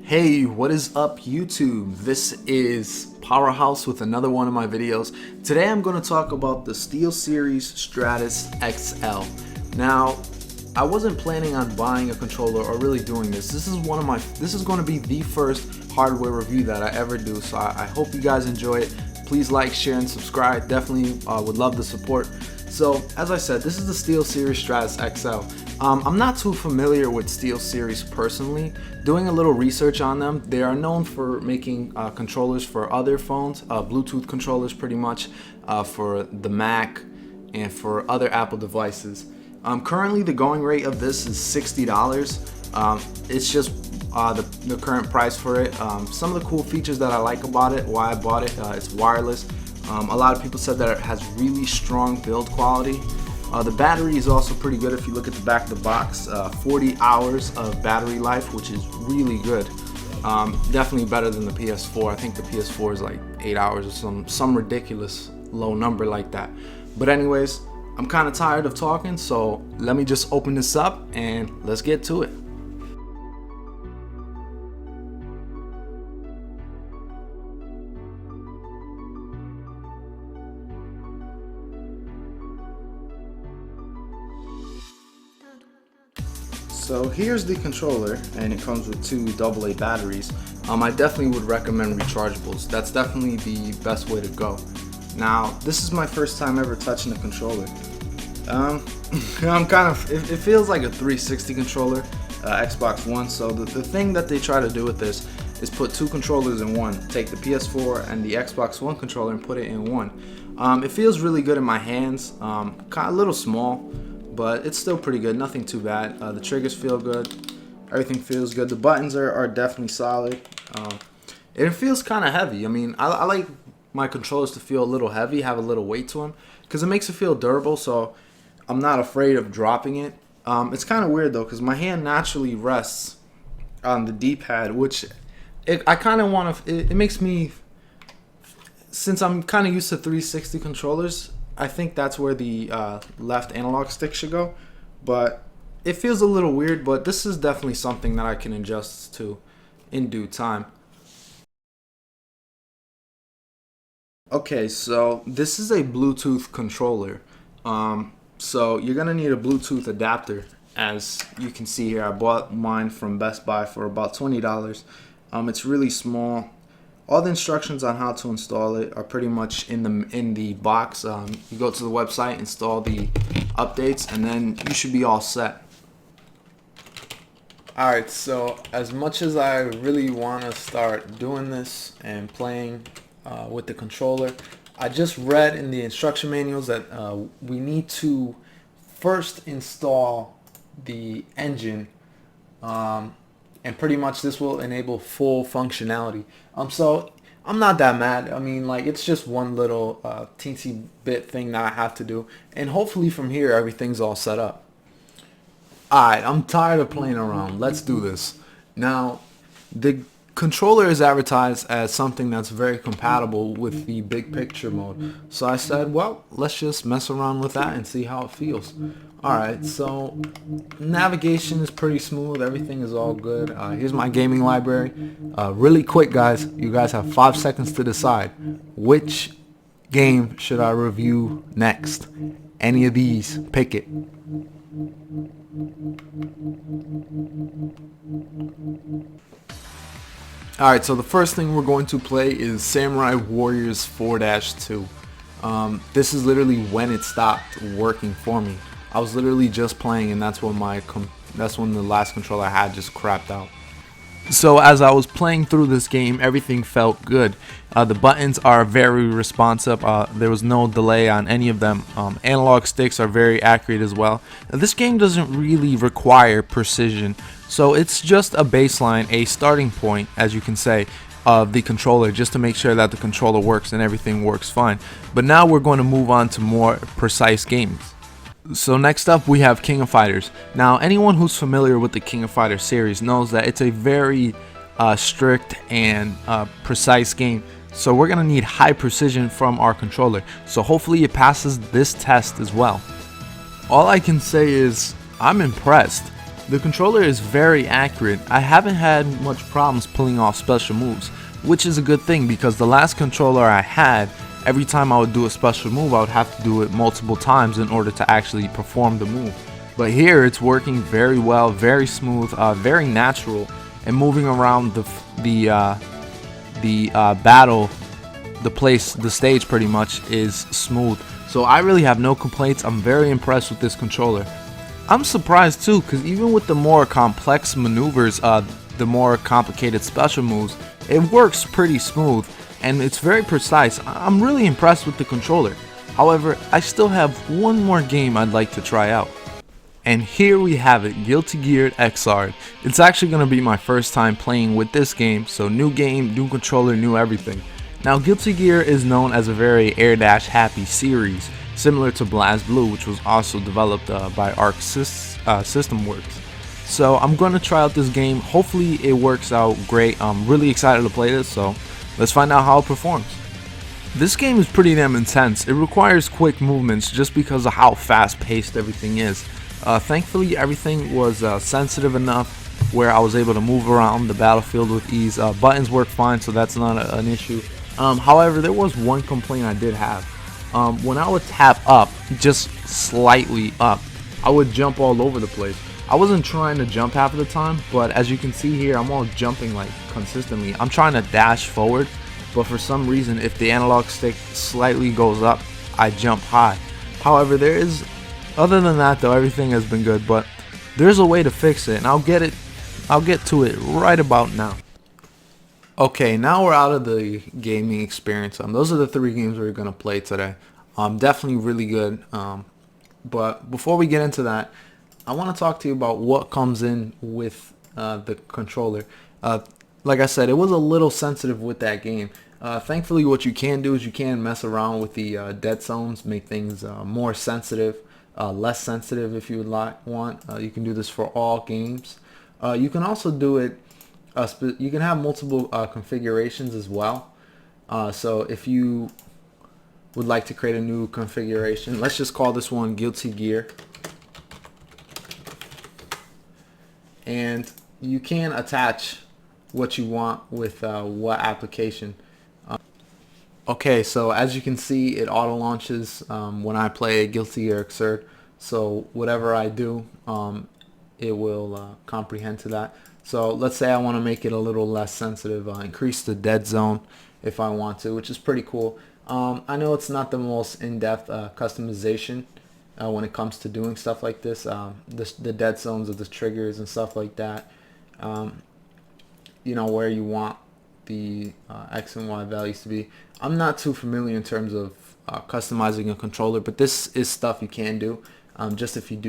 Hey, what is up YouTube? This is Pow3rh0use with another one of my videos. Today I'm going to talk about the Steel Series Stratus XL. Now, I wasn't planning on buying a controller or really doing this. This is going to be the first hardware review that I ever do, so I hope you guys enjoy it. Please like, share, and subscribe. Definitely would love the support. So, as I said, this is the Steel Series Stratus XL. I'm not too familiar with Steel Series personally. Doing a little research on them, they are known for making controllers for other phones, Bluetooth controllers pretty much, for the Mac and for other Apple devices. Currently, the going rate of this is $60. It's just the current price for it. Some of the cool features that I like about it, why I bought it, it's wireless. A lot of people said that it has really strong build quality. The battery is also pretty good if you look at the back of the box. 40 hours of battery life, which is really good. Definitely better than the PS4. I think the PS4 is like 8 hours or some ridiculous low number like that. But anyways, I'm kind of tired of talking, so let me just open this up and let's get to it. So here's the controller, and it comes with two AA batteries. I definitely would recommend rechargeables. That's definitely the best way to go. Now, this is my first time ever touching a controller. It feels like a 360 controller, Xbox One. So the thing that they try to do with this is put two controllers in one. Take the PS4 and the Xbox One controller and put it in one. It feels really good in my hands, kind of a little small, but it's still pretty good, nothing too bad. The triggers feel good, everything feels good. The buttons are definitely solid. It feels kind of heavy. I mean, I like my controllers to feel a little heavy, have a little weight to them, because it makes it feel durable, so I'm not afraid of dropping it. It's kind of weird though, because my hand naturally rests on the D-pad, which I kind of want to, it makes me, since I'm kind of used to 360 controllers, I think that's where the left analog stick should go, but it feels a little weird, but this is definitely something that I can adjust to in due time. Okay, so this is a Bluetooth controller. So you're gonna need a Bluetooth adapter. As you can see here, I bought mine from Best Buy for about $20. It's really small. All the instructions on how to install it are pretty much in the box. You go to the website, install the updates, and then you should be all set. Alright, so as much as I really want to start doing this and playing with the controller, I just read in the instruction manuals that we need to first install the engine, and pretty much this will enable full functionality. So I'm not that mad. I mean, like, it's just one little teensy bit thing that I have to do, and hopefully from here everything's all set up. Alright, I'm tired of playing around. Let's do this. Now, the controller is advertised as something that's very compatible with the big picture mode. So I said, well, let's just mess around with that and see how it feels. Alright, so navigation is pretty smooth. Everything is all good. Here's my gaming library. Really quick, guys. You guys have 5 seconds to decide which game should I review next. Any of these, pick it. Alright, so the first thing we're going to play is Samurai Warriors 4-2. This is literally when it stopped working for me. I was literally just playing, and that's when the last controller I had just crapped out. So as I was playing through this game, everything felt good. The buttons are very responsive. There was no delay on any of them. Analog sticks are very accurate as well. Now, this game doesn't really require precision, so it's just a baseline, a starting point, as you can say, of the controller, just to make sure that the controller works and everything works fine. But now we're going to move on to more precise games. So next up we have King of Fighters. Now, anyone who's familiar with the King of Fighters series knows that it's a very strict and precise game. So we're gonna need high precision from our controller. So hopefully it passes this test as well. All I can say is I'm impressed. The controller is very accurate. I haven't had much problems pulling off special moves, which is a good thing because the last controller I had, every time I would do a special move, I would have to do it multiple times in order to actually perform the move. But here it's working very well, very smooth, very natural, and moving around the battle, the stage pretty much is smooth. So I really have no complaints. I'm very impressed with this controller. I'm surprised too, because even with the more complex maneuvers, the more complicated special moves, it works pretty smooth and it's very precise. I'm really impressed with the controller. However, I still have one more game I'd like to try out. And here we have it, Guilty Gear XR. It's actually going to be my first time playing with this game, so new game, new controller, new everything. Now Guilty Gear is known as a very air-happy series, similar to BlazBlue, which was also developed by Arc System Works. So I'm going to try out this game, hopefully it works out great. I'm really excited to play this, so let's find out how it performs. This game is pretty damn intense. It requires quick movements just because of how fast-paced everything is. Thankfully everything was sensitive enough where I was able to move around the battlefield with ease. Buttons work fine, so that's not an issue. However, there was one complaint I did have. When I would tap up, just slightly up, I would jump all over the place. I wasn't trying to jump half of the time, but as you can see here, I'm all jumping like consistently. I'm trying to dash forward, but for some reason, if the analog stick slightly goes up, I jump high. However, other than that though, everything has been good, but there's a way to fix it, and I'll get to it right about now. Okay, now we're out of the gaming experience. Those are the 3 games we're gonna play today. Definitely really good. But before we get into that, I want to talk to you about what comes in with the controller. Like I said, it was a little sensitive with that game. Thankfully, what you can do is you can mess around with the dead zones, make things more sensitive. Less sensitive if you would want. You can do this for all games. You can also do it, you can have multiple configurations as well. So if you would like to create a new configuration, let's just call this one Guilty Gear. And you can attach what you want with what application. Okay, so as you can see, it auto launches when I play Guilty Gear XR. So whatever I do, it will comprehend to that. So let's say I want to make it a little less sensitive, increase the dead zone if I want to, which is pretty cool. I know it's not the most in-depth customization when it comes to doing stuff like this. The dead zones of the triggers and stuff like that. You know, where you want the X and Y values to be. I'm not too familiar in terms of customizing a controller, but this is stuff you can do. Just if you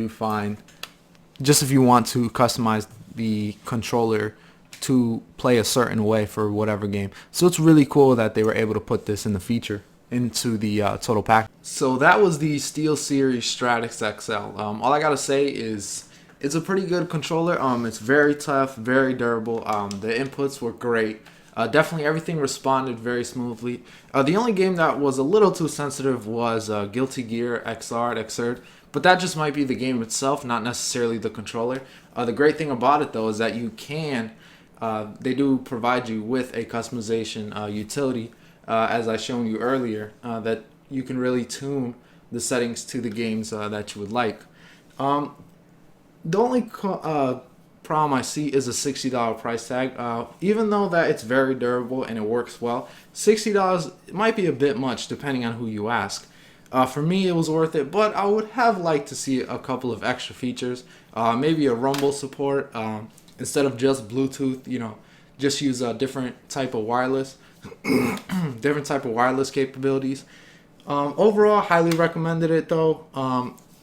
want to customize the controller to play a certain way for whatever game. So it's really cool that they were able to put this in the feature into the total pack. So that was the Steel Series Stratus XL. All I gotta say is it's a pretty good controller. It's very tough, very durable. The inputs were great. Definitely everything responded very smoothly. The only game that was a little too sensitive was Guilty Gear XR, but that just might be the game itself, not necessarily the controller. The great thing about it though is that you can, they do provide you with a customization utility, as I shown you earlier, that you can really tune the settings to the games that you would like. The only problem I see is a $60 price tag. Even though that it's very durable and it works well, $60 might be a bit much depending on who you ask. For me, it was worth it, but I would have liked to see a couple of extra features. Maybe a rumble support instead of just Bluetooth. You know, just use a different type of wireless, different type of wireless capabilities. Overall, highly recommended it though.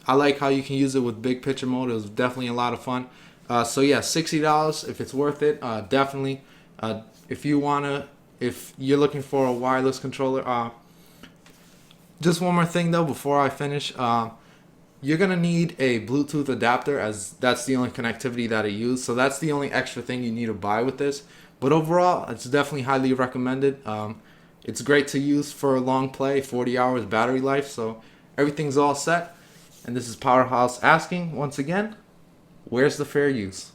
I like how you can use it with big picture mode. It was definitely a lot of fun. So yeah, $60 if it's worth it. Definitely. If you're looking for a wireless controller. Just one more thing though before I finish. You're gonna need a Bluetooth adapter, as that's the only connectivity that I use. So that's the only extra thing you need to buy with this. But overall, it's definitely highly recommended. It's great to use for long play, 40 hours battery life. So everything's all set. And this is Pow3rh0use asking once again, Where's the fair use?